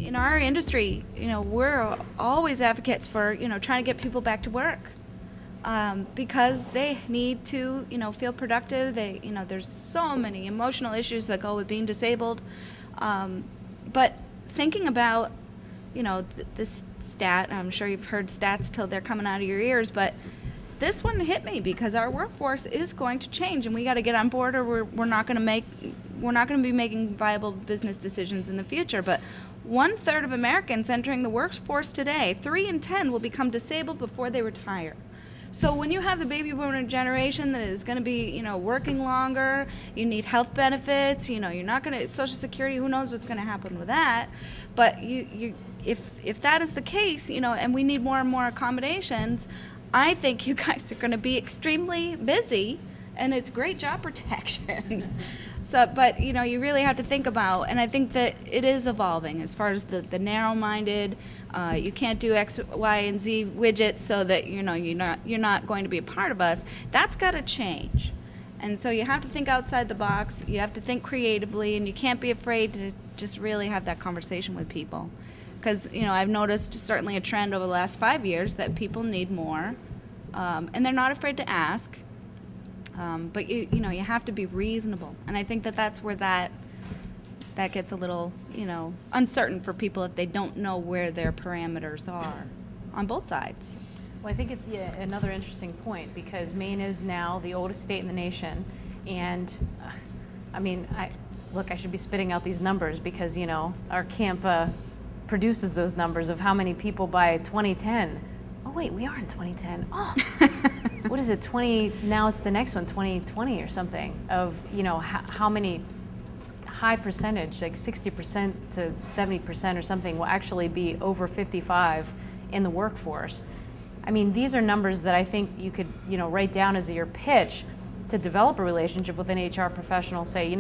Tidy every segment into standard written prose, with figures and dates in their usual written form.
in our industry, we're always advocates for, trying to get people back to work. Because they need to, feel productive. There's so many emotional issues that go with being disabled. But thinking about, this stat, I'm sure you've heard stats till they're coming out of your ears, but this one hit me because our workforce is going to change, and we got to get on board, or we're not going to be making viable business decisions in the future. But 1/3 of Americans entering the workforce today, 3 in 10 will become disabled before they retire. So when you have the baby boomer generation that is going to be, working longer, you need health benefits, you're not going to, Social Security, who knows what's going to happen with that. But if that is the case, and we need more and more accommodations, I think you guys are going to be extremely busy, and it's great job protection. But you really have to think about, and I think that it is evolving as far as the narrow-minded. You can't do X, Y, and Z widgets so that you're not going to be a part of us. That's got to change, and so you have to think outside the box. You have to think creatively, and you can't be afraid to just really have that conversation with people, because I've noticed certainly a trend over the last 5 years that people need more, and they're not afraid to ask. But you have to be reasonable, and I think that's where that gets a little uncertain for people if they don't know where their parameters are on both sides. Well, I think it's another interesting point, because Maine is now the oldest state in the nation, and look, I should be spitting out these numbers because our camp produces those numbers of how many people by 2010. Oh wait, we are in 2010. Oh. What is it, 20, now it's the next one, 2020 or something, of, how many high percentage, like 60% to 70% or something, will actually be over 55 in the workforce. I mean, these are numbers that I think you could, write down as your pitch to develop a relationship with an HR professional. Say,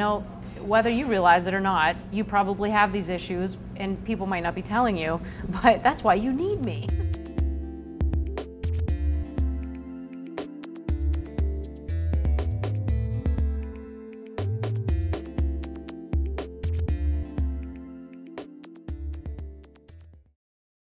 whether you realize it or not, you probably have these issues, and people might not be telling you, but that's why you need me.